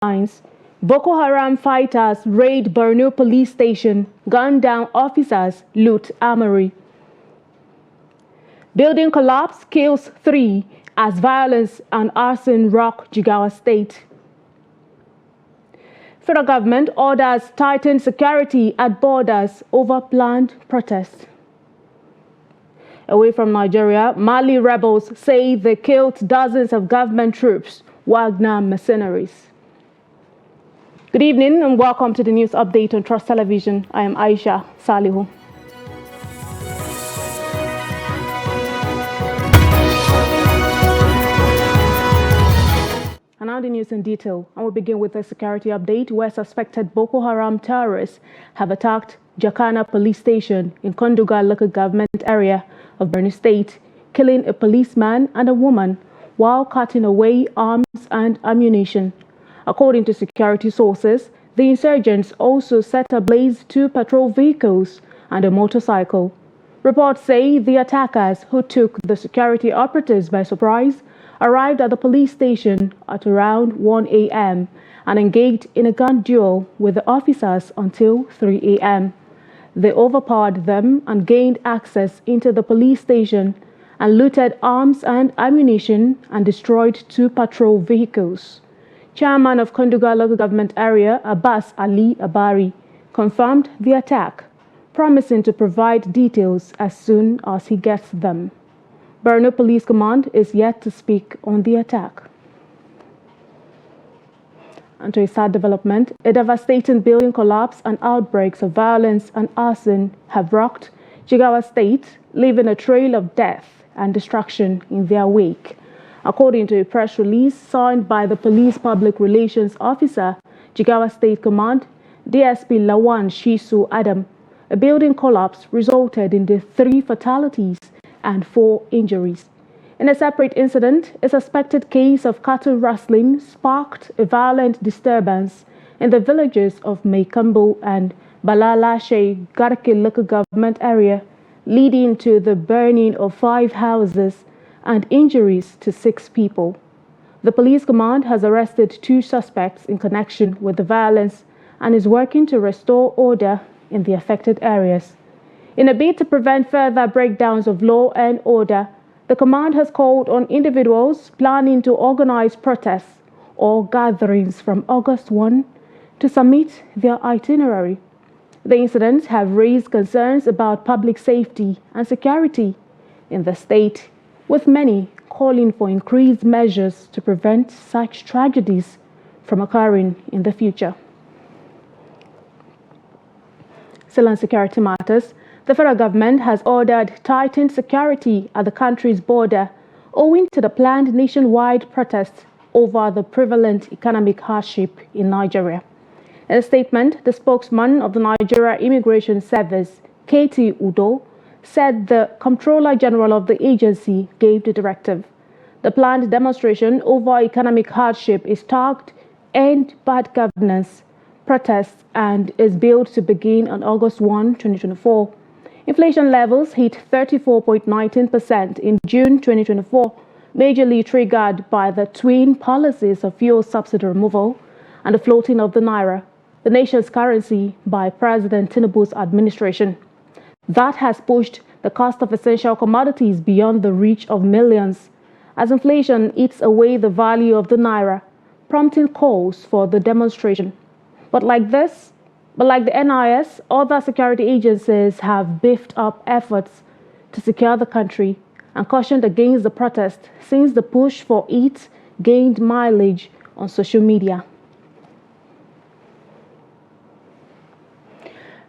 headlines. Boko Haram fighters raid Borno police station, gun down officers, loot armoury. Building collapse kills 3 as violence and arson rock Chigawa State. Federal government orders tightened security at borders over planned protest. Away from Nigeria, Mali rebels say they killed dozens of government troops, Wagner mercenaries. Good evening and welcome to the news update on Trust Television. I am Aisha Salihu. And now the news in detail. And we'll begin with a security update where suspected Boko Haram terrorists have attacked Jakana police station in Konduga local government area of Borno State, killing a policeman and a woman while cutting away arms and ammunition. According to security sources, the insurgents also set ablaze 2 patrol vehicles and a motorcycle. Reports say the attackers, who took the security operatives by surprise, arrived at the police station at around 1 a.m. and engaged in a gun duel with the officers until 3 a.m. They overpowered them and gained access into the police station and looted arms and ammunition and destroyed 2 patrol vehicles. Chairman of Konduga local government area, Abbas Ali Abari, confirmed the attack, promising to provide details as soon as he gets them. Borno Police Command is yet to speak on the attack. And to a sad development, a devastating building collapse and outbreaks of violence and arson have rocked Chigawa State, leaving a trail of death and destruction in their wake. According to a press release signed by the Police Public Relations Officer, Chigawa State Command, DSP Lawan Shisu Adam, a building collapse resulted in the 3 fatalities and 4 injuries. In a separate incident, a suspected case of cattle rustling sparked a violent disturbance in the villages of Meikambo and Balalashe Garke local government area, leading to the burning of 5 houses and injuries to 6 people. The police command has arrested 2 suspects in connection with the violence and is working to restore order in the affected areas. In a bid to prevent further breakdowns of law and order, the command has called on individuals planning to organize protests or gatherings from August 1 to submit their itinerary. The incidents have raised concerns about public safety and security in the state, with many calling for increased measures to prevent such tragedies from occurring in the future. Still on security matters, the federal government has ordered tightened security at the country's border owing to the planned nationwide protests over the prevalent economic hardship in Nigeria. In a statement, the spokesman of the Nigeria Immigration Service, Katie Udo, said the Comptroller General of the agency gave the directive. The planned demonstration over economic hardship is tagged End Bad Governance Protests and is billed to begin on August 1, 2024. Inflation levels hit 34.19% in June 2024, majorly triggered by the twin policies of fuel subsidy removal and the floating of the naira, the nation's currency, by President Tinubu's administration. That has pushed the cost of essential commodities beyond the reach of millions, as inflation eats away the value of the naira, prompting calls for the demonstration. But like the NIS, other security agencies have beefed up efforts to secure the country and cautioned against the protest since the push for it gained mileage on social media.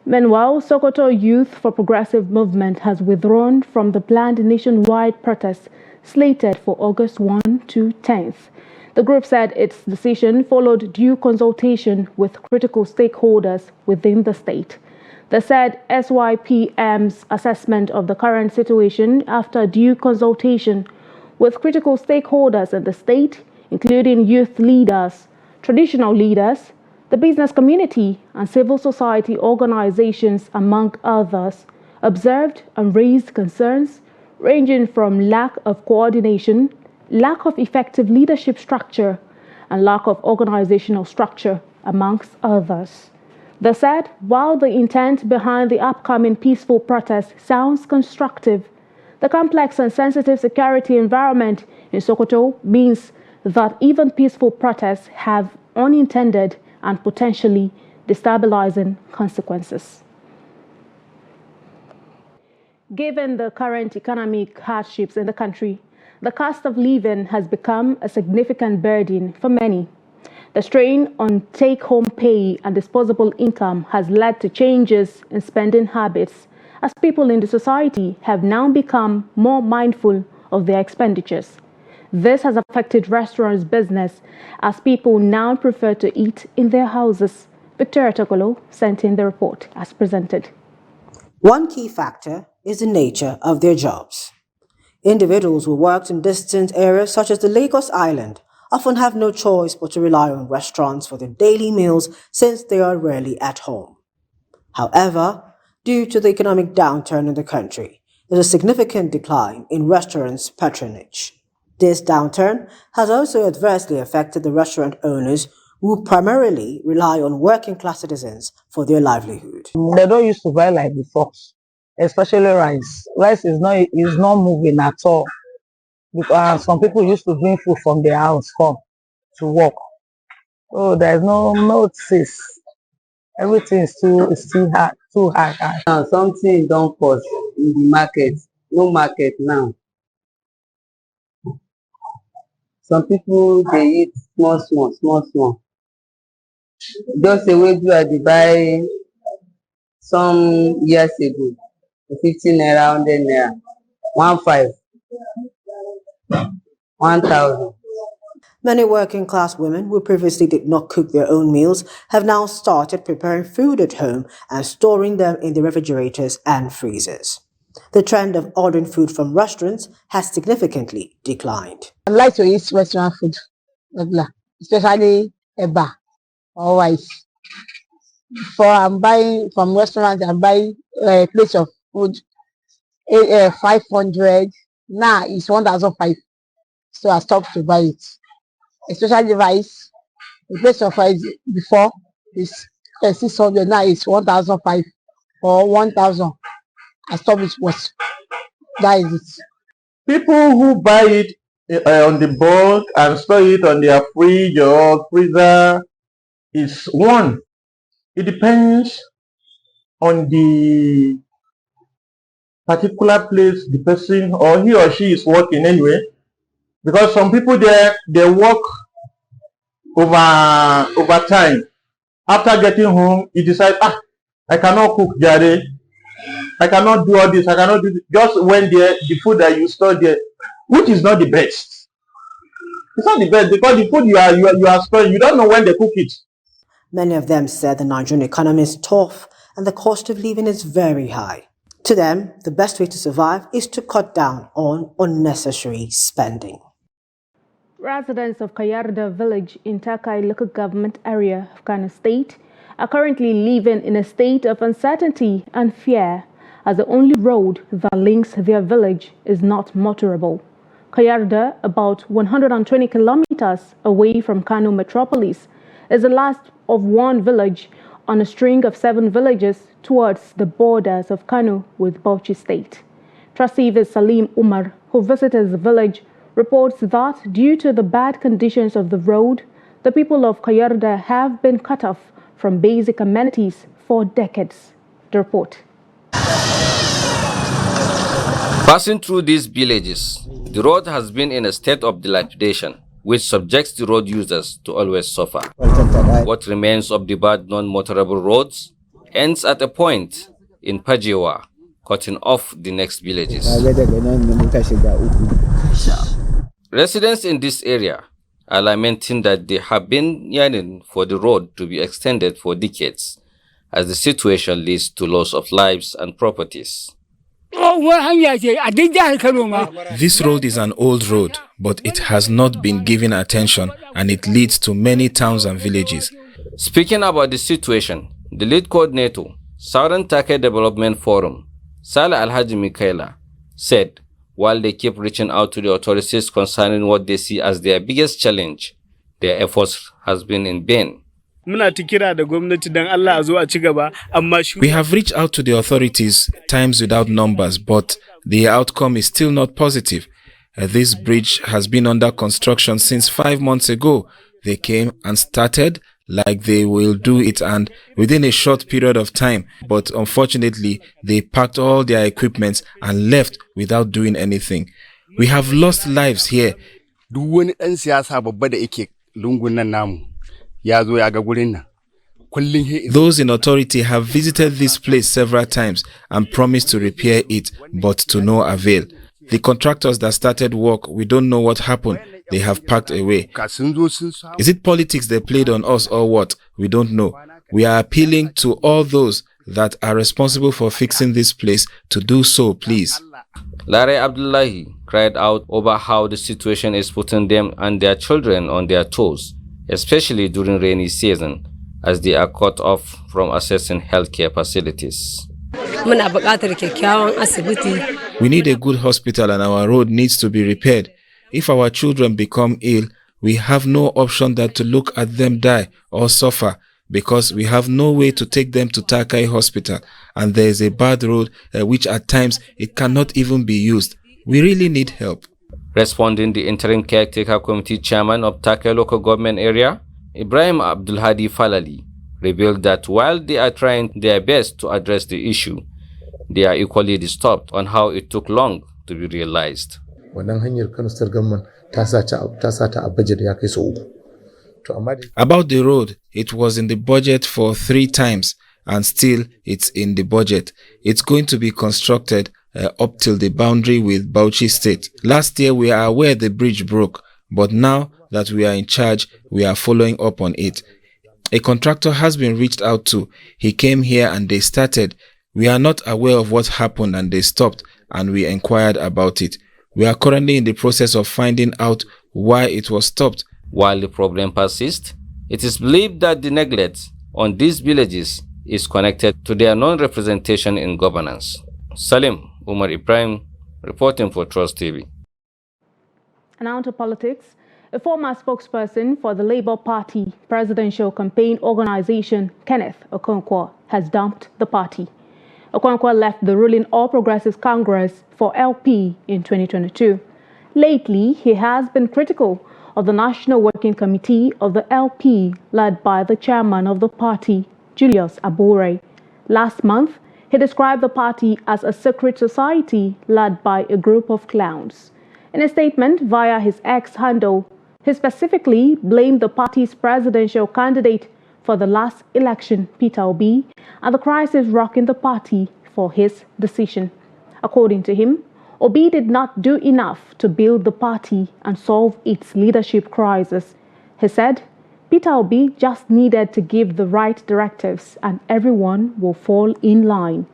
Meanwhile, Sokoto Youth for Progressive Movement has withdrawn from the planned nationwide protest slated for August 1 to 10th. The group said its decision followed due consultation with critical stakeholders within the state. They said SYPM's assessment of the current situation after due consultation with critical stakeholders in the state, including youth leaders, traditional leaders, the business community and civil society organizations, among others, observed and raised concerns ranging from lack of coordination, lack of effective leadership structure, and lack of organizational structure, amongst others. They said while the intent behind the upcoming peaceful protest sounds constructive, the complex and sensitive security environment in Sokoto means that even peaceful protests have unintended and potentially destabilizing consequences. Given the current economic hardships in the country, the cost of living has become a significant burden for many. The strain on take-home pay and disposable income has led to changes in spending habits, as people in the society have now become more mindful of their expenditures. This has affected restaurants' business, as people now prefer to eat in their houses. Victoria Tokolo sent in the report as presented. One key factor is the nature of their jobs. Individuals who work in distant areas such as the Lagos Island often have no choice but to rely on restaurants for their daily meals since they are rarely at home. However, due to the economic downturn in the country, there's a significant decline in restaurants' patronage. This downturn has also adversely affected the restaurant owners who primarily rely on working-class citizens for their livelihood. They don't used to buy like before, especially rice. Rice is not moving at all, because some people used to bring food from their house come to work. So there's no notice. Everything is too hard. Now something don't cost in the market. No market now. Some people they eat small. Just the way you are buy some years ago, 15 naira, 100 naira, 15, 1,000. Many working-class women who previously did not cook their own meals have now started preparing food at home and storing them in the refrigerators and freezers. The trend of ordering food from restaurants has significantly declined. I like to eat restaurant food, especially eba or rice. For I'm buying from restaurants, I'm buying a plate of food, 500. Now it's 1,005. So I stopped to buy it. Especially rice. The plate of rice before is 600. Now it's 1,005 or 1,000. I stopped it. That is it. People who buy it on the bulk and store it on their fridge or freezer is one. It depends on the particular place the person or he or she is working anyway, because some people they work over time. After getting home, you decide, I cannot cook jare, I cannot do all this, I cannot do this. Just when the food that you store there, which is not the best. It's not the best because the food you are storing, you don't know when they cook it. Many of them said the Nigerian economy is tough and the cost of living is very high. To them, the best way to survive is to cut down on unnecessary spending. Residents of Kayarda village in Takai local government area of Kenneth State are currently living in a state of uncertainty and fear, as the only road that links their village is not motorable. Kayarda, about 120 kilometers away from Kano metropolis, is the last of one village on a string of 7 villages towards the borders of Kano with Bauchi State. Trasivis Salim Umar, who visited the village, reports that due to the bad conditions of the road, the people of Kayarda have been cut off from basic amenities for decades. The report. Passing through these villages, the road has been in a state of dilapidation, which subjects the road users to always suffer. What remains of the bad non-motorable roads ends at a point in Pajewa, cutting off the next villages. Residents in this area are lamenting that they have been yearning for the road to be extended for decades, as the situation leads to loss of lives and properties. This road is an old road, but it has not been given attention and it leads to many towns and villages. Speaking about the situation, the lead coordinator, Southern Take Development Forum, Saleh Alhaji Mikaela, said while they keep reaching out to the authorities concerning what they see as their biggest challenge, their efforts has been in vain. We have reached out to the authorities times without numbers, but the outcome is still not positive. This bridge has been under construction since 5 months ago. They came and started like they will do it, and within a short period of time, but unfortunately they packed all their equipment and left without doing anything. We have lost lives here. Those in authority have visited this place several times and promised to repair it, but to no avail. The contractors that started work, we don't know what happened. They have packed away. Is it politics they played on us or what? We don't know. We are appealing to all those that are responsible for fixing this place to do so, please. Larry Abdullahi cried out over how the situation is putting them and their children on their toes, especially during rainy season, as they are cut off from accessing healthcare facilities. We need a good hospital and our road needs to be repaired. If our children become ill, we have no option than to look at them die or suffer, because we have no way to take them to Takai Hospital, and there is a bad road which at times it cannot even be used. We really need help. Responding, the interim caretaker committee chairman of Takai local government area, Ibrahim Abdulhadi Falali, revealed that while they are trying their best to address the issue, they are equally disturbed on how it took long to be realized. About the road, it was in the budget for 3 times and still it's in the budget. It's going to be constructed up till the boundary with Bauchi State. Last year we are aware the bridge broke, but now that we are in charge, we are following up on it. A contractor has been reached out to. He came here and they started. We are not aware of what happened and they stopped, and we inquired about it. We are currently in the process of finding out why it was stopped. While the problem persists, it is believed that the neglect on these villages is connected to their non-representation in governance. Salim Umar Ibrahim, reporting for Trust TV. And now to politics. A former spokesperson for the Labour Party presidential campaign organization, Kenneth Okona, has dumped the party. Okona left the ruling All Progressives Congress for LP in 2022. Lately, he has been critical of the National Working Committee of the LP, led by the chairman of the party, Julius Abure. Last month, he described the party as a secret society led by a group of clowns. In a statement via his X handle, he specifically blamed the party's presidential candidate for the last election, Peter Obi, and the crisis rocking the party for his decision. According to him, Obi did not do enough to build the party and solve its leadership crisis. He said, Peter Obi just needed to give the right directives and everyone will fall in line.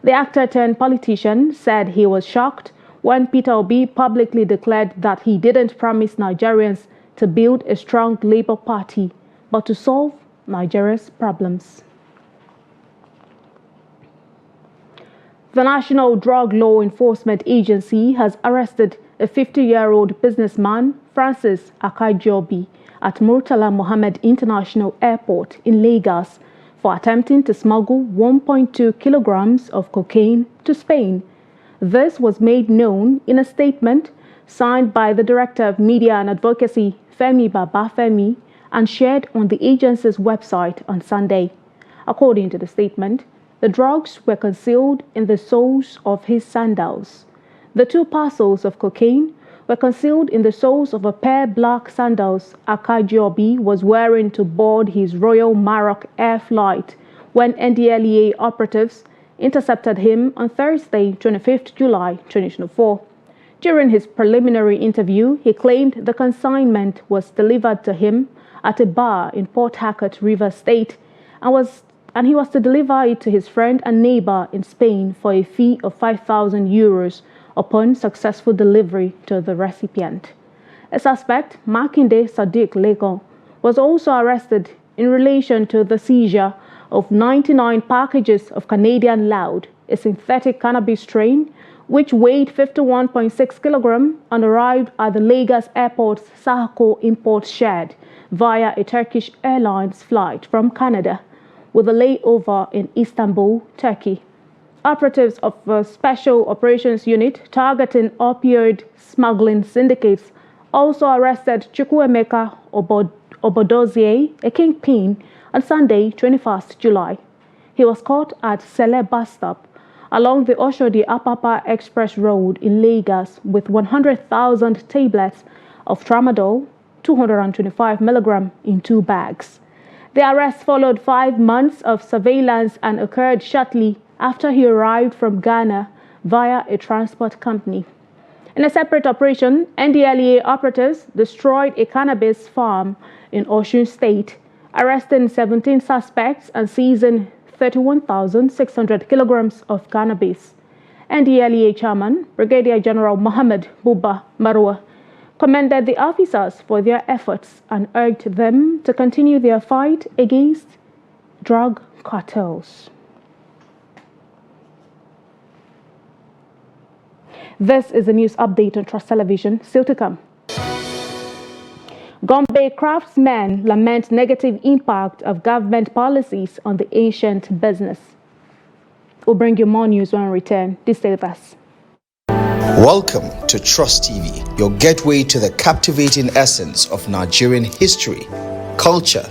The actor turned politician said he was shocked when Peter Obi publicly declared that he didn't promise Nigerians to build a strong Labour Party, but to solve Nigeria's problems. The National Drug Law Enforcement Agency has arrested a 50-year-old businessman, Francis Akajobi, at Murtala Mohammed International Airport in Lagos for attempting to smuggle 1.2 kilograms of cocaine to Spain. This was made known in a statement signed by the Director of Media and Advocacy, Femi Babafemi, and shared on the agency's website on Sunday. According to the statement, the drugs were concealed in the soles of his sandals. The 2 parcels of cocaine were concealed in the soles of a pair of black sandals Akajobi was wearing to board his Royal Maroc Air flight when NDLEA operatives intercepted him on Thursday, 25th July 2024. During his preliminary interview, he claimed the consignment was delivered to him at a bar in Port Harcourt, Rivers State, and he was to deliver it to his friend and neighbor in Spain for a fee of 5,000 euros upon successful delivery to the recipient. A suspect, Makinde Sadiq Lekon, was also arrested in relation to the seizure of 99 packages of Canadian Loud, a synthetic cannabis strain, which weighed 51.6 kilograms and arrived at the Lagos Airport's Sokoto import shed via a Turkish Airlines flight from Canada, with a layover in Istanbul, Turkey. Operatives of a Special Operations Unit targeting opioid smuggling syndicates also arrested Chukwuemeka Obodozie, a kingpin, on Sunday, 21st July. He was caught at Sele bus stop along the Oshodi-Apapa Express Road in Lagos with 100,000 tablets of tramadol, 225 milligrams in 2 bags. The arrest followed 5 months of surveillance and occurred shortly after he arrived from Ghana via a transport company. In a separate operation, NDLEA operatives destroyed a cannabis farm in Osun State, arresting 17 suspects and seizing 31,600 kilograms of cannabis. NDLEA Chairman, Brigadier General Mohammed Buba Marwa, commended the officers for their efforts and urged them to continue their fight against drug cartels. This is a news update on Trust Television. Still to come. Gombe craftsmen lament negative impact of government policies on the ancient business. We'll bring you more news when we return. Please stay with us. Welcome to Trust TV, your gateway to the captivating essence of Nigerian history, culture,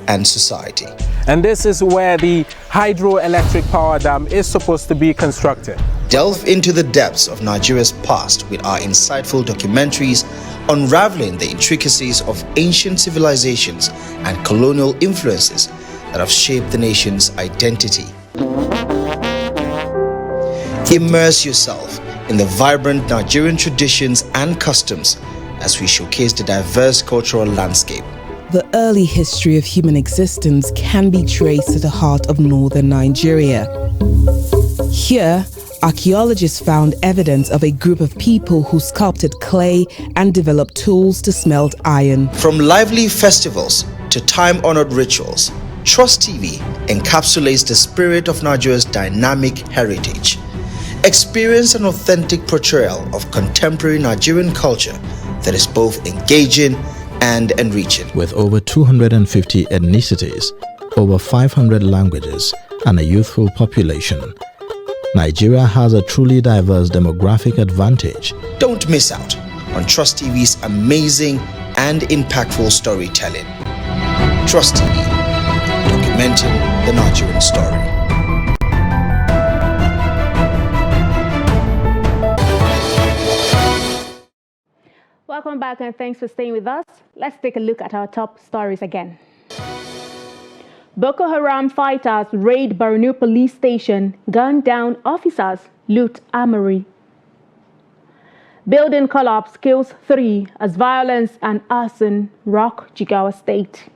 and society. And this is where the hydroelectric power dam is supposed to be constructed. Delve into the depths of Nigeria's past with our insightful documentaries unraveling the intricacies of ancient civilizations and colonial influences that have shaped the nation's identity. Immerse yourself in the vibrant Nigerian traditions and customs as we showcase the diverse cultural landscape. The early history of human existence can be traced to the heart of northern Nigeria. Here, archaeologists found evidence of a group of people who sculpted clay and developed tools to smelt iron. From lively festivals to time-honored rituals, Trust TV encapsulates the spirit of Nigeria's dynamic heritage. Experience an authentic portrayal of contemporary Nigerian culture that is both engaging and enriching. With over 250 ethnicities, over 500 languages, and a youthful population, Nigeria has a truly diverse demographic advantage. Don't miss out on Trust TV's amazing and impactful storytelling. Trust TV, documenting the Nigerian story. Welcome back and thanks for staying with us. Let's take a look at our top stories again. Boko Haram fighters raid Borno police station, gun down officers, loot armoury. Building collapse kills 3 as violence and arson rock Chigawa State.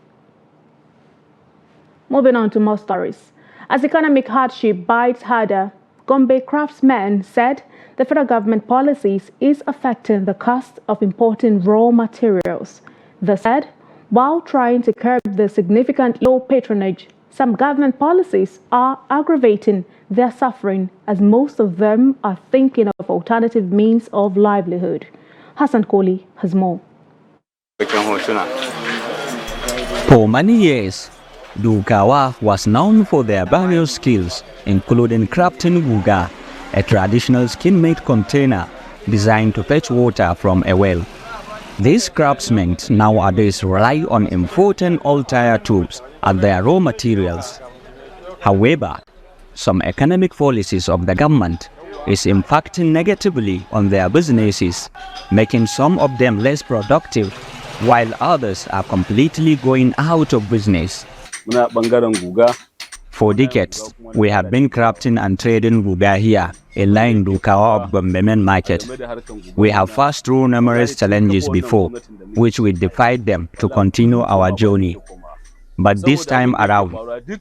Moving on to more stories. As economic hardship bites harder, Gombe craftsmen said the federal government policies is affecting the cost of importing raw materials. They said, while trying to curb the significant low patronage, some government policies are aggravating their suffering as most of them are thinking of alternative means of livelihood. Hassan Koli has more. For many years, Dukawa was known for their various skills, including crafting guga, a traditional skin-made container designed to fetch water from a well. These craftsmen nowadays rely on importing old-tire tubes as their raw materials. However, some economic policies of the government is impacting negatively on their businesses, making some of them less productive, while others are completely going out of business. For decades, we have been crafting and trading guga here in line Dukawa of Gombe main market. We have passed through numerous challenges before, which we defied them to continue our journey. But this time around,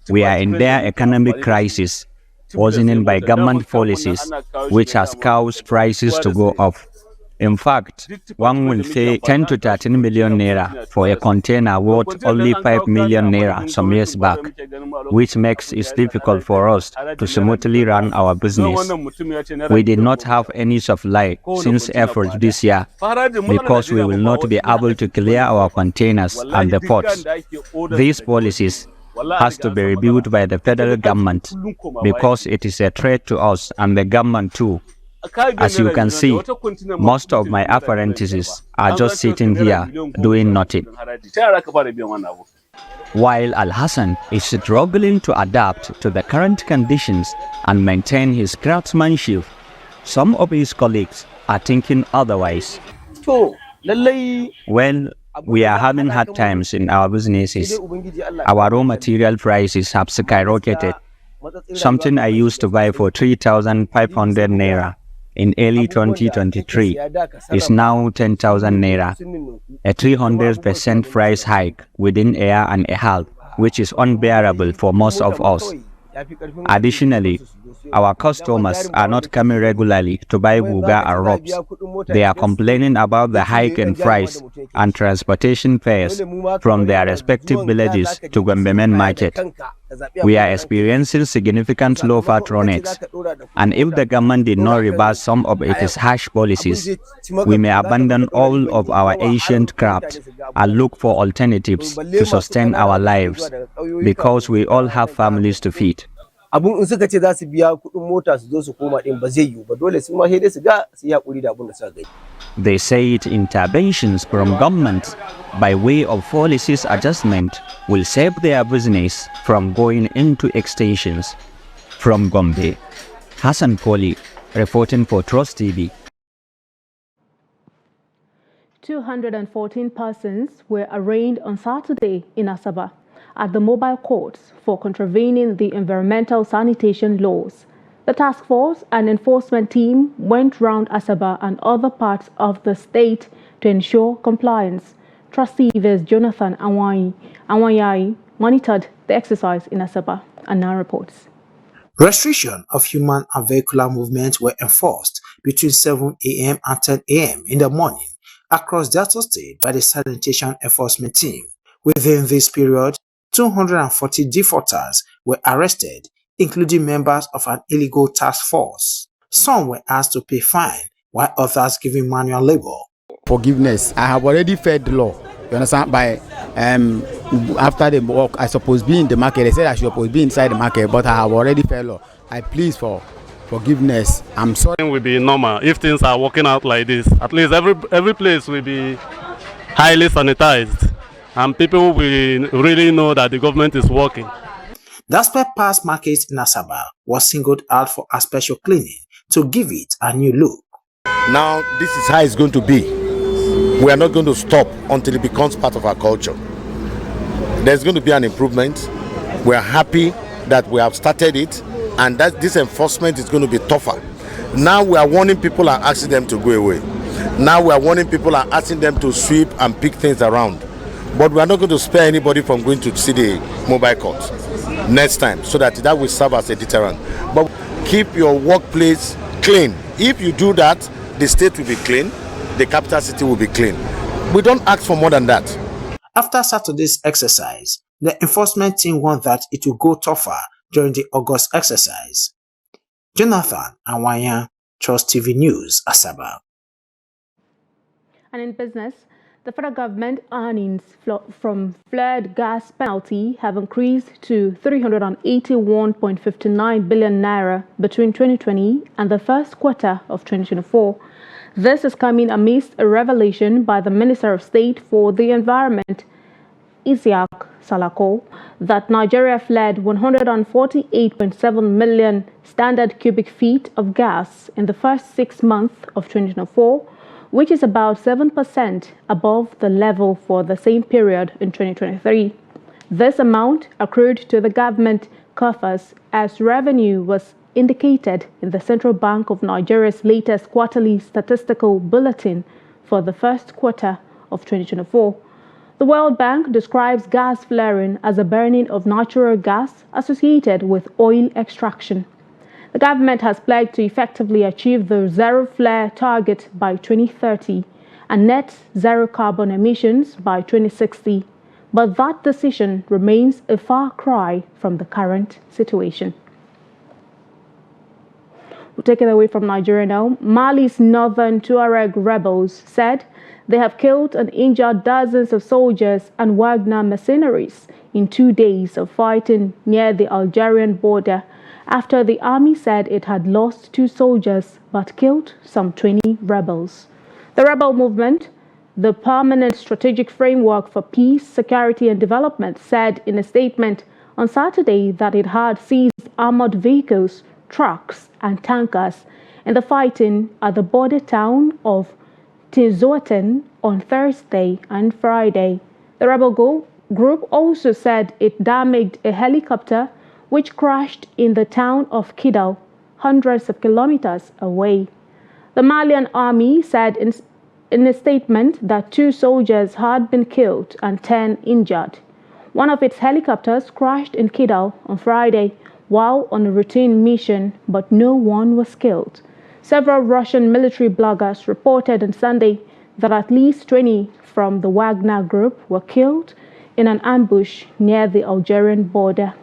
we are in their economic crisis, worsened by government policies, which has caused prices to go up. In fact, one will say 10 to 13 million naira for a container worth only 5 million naira some years back, which makes it difficult for us to smoothly run our business. We did not have any supply since April this year because we will not be able to clear our containers and the ports. These policies has to be reviewed by the federal government because it is a threat to us and the government too. As you can see, most of my apprentices are just sitting here doing nothing. While Al-Hassan is struggling to adapt to the current conditions and maintain his craftsmanship, some of his colleagues are thinking otherwise. Well, we are having hard times in our businesses. Our raw material prices have skyrocketed. Something I used to buy for 3,500 naira in early 2023 is now 10,000 naira, a 300% price hike within a year and a half, which is unbearable for most of us. Additionally, our customers are not coming regularly to buy guga and ropes. They are complaining about the hike in price and transportation fares from their respective villages to Gombemen market. We are experiencing significant low patronage, and if the government did not reverse some of its harsh policies, we may abandon all of our ancient craft and look for alternatives to sustain our lives, because we all have families to feed. Abun in suka ce za su biya kuɗin mota su zo su koma din ba zai yiwu ba, dole su ma sai dai su ga su yi hakuri da abun da suka gani. They said interventions from government by way of policies adjustment will save their business from going into extinctions. From Gombe, Hassan Poli reporting for Trust TV. 214 persons were arraigned on Saturday in Asaba at the mobile courts for contravening the environmental sanitation laws. The task force and enforcement team went round Asaba and other parts of the state to ensure compliance. Trustee Vice Jonathan Awanyai monitored the exercise in Asaba and now reports. Restriction of human and vehicular movement were enforced between 7 a.m. and 10 a.m. in the morning across Delta State by the sanitation enforcement team. Within this period, 240 defaulters were arrested, including members of an illegal task force. Some were asked to pay fine, while others given manual labor. Forgiveness. I have already fed the law. You understand? By after the work, I supposed to be in the market. They said I should supposed to be inside the market, but I have already fed law. I plead for forgiveness. I'm sorry. It will be normal if things are working out like this. At least every place will be highly sanitized, and people will really know that the government is working. The spare parts market in Asaba was singled out for a special cleaning to give it a new look. Now, this is how it's going to be. We are not going to stop until it becomes part of our culture. There's going to be an improvement. We are happy that we have started it, and that this enforcement is going to be tougher. Now we are warning people and asking them to go away. Now we are warning people and asking them to sweep and pick things around. But we are not going to spare anybody from going to see the mobile court next time, so that will serve as a deterrent. But keep your workplace clean. If you do that, the state will be clean, the capital city will be clean. We don't ask for more than that. After Saturday's exercise, the enforcement team warned that it will go tougher during the August exercise. Jonathan Awanya, Trust TV News, Asaba. And in business, the federal government earnings from flared gas penalty have increased to 381.59 billion naira between 2020 and the first quarter of 2024. This is coming amidst a revelation by the Minister of State for the Environment, Isiaq Salako, that Nigeria flared 148.7 million standard cubic feet of gas in the first 6 months of 2024, which is about 7% above the level for the same period in 2023. This amount accrued to the government coffers as revenue was indicated in the Central Bank of Nigeria's latest quarterly statistical bulletin for the first quarter of 2024. The World Bank describes gas flaring as a burning of natural gas associated with oil extraction. The government has pledged to effectively achieve the zero flare target by 2030 and net zero carbon emissions by 2060. But that decision remains a far cry from the current situation. We'll take it away from Nigeria now. Mali's northern Tuareg rebels said they have killed and injured dozens of soldiers and Wagner mercenaries in 2 days of fighting near the Algerian border after the army said it had lost 2 soldiers but killed some 20 rebels. The rebel movement, the Permanent Strategic Framework for Peace, Security and Development, said in a statement on Saturday that it had seized armored vehicles, trucks and tankers in the fighting at the border town of Tinzoten on Thursday and Friday. The rebel group also said it damaged a helicopter which crashed in the town of Kidal, hundreds of kilometers away. The Malian army said in a statement that 2 soldiers had been killed and 10 injured. One of its helicopters crashed in Kidal on Friday while on a routine mission, but no one was killed. Several Russian military bloggers reported on Sunday that at least 20 from the Wagner group were killed in an ambush near the Algerian border.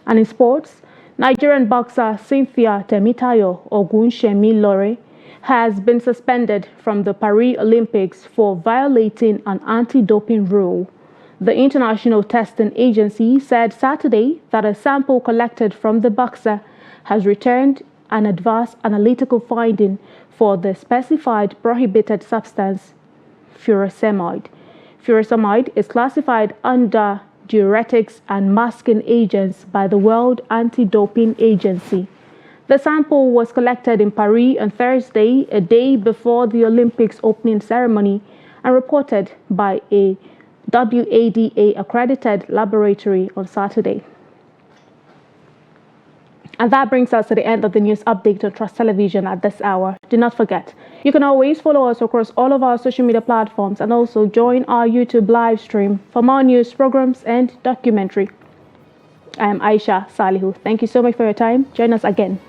And in sports, Nigerian boxer Cynthia Temitayo Ogunshemi-Lore has been suspended from the Paris Olympics for violating an anti-doping rule. The International Testing Agency said Saturday that a sample collected from the boxer has returned an adverse analytical finding for the specified prohibited substance, furosemide. Furosemide is classified under diuretics and masking agents by the World Anti-Doping Agency. The sample was collected in Paris on Thursday, a day before the Olympics opening ceremony, and reported by a WADA-accredited laboratory on Saturday. And that brings us to the end of the news update on Trust Television at this hour. Do not forget, you can always follow us across all of our social media platforms and also join our YouTube live stream for more news, programs, and documentary. I am Aisha Salihu. Thank you so much for your time. Join us again.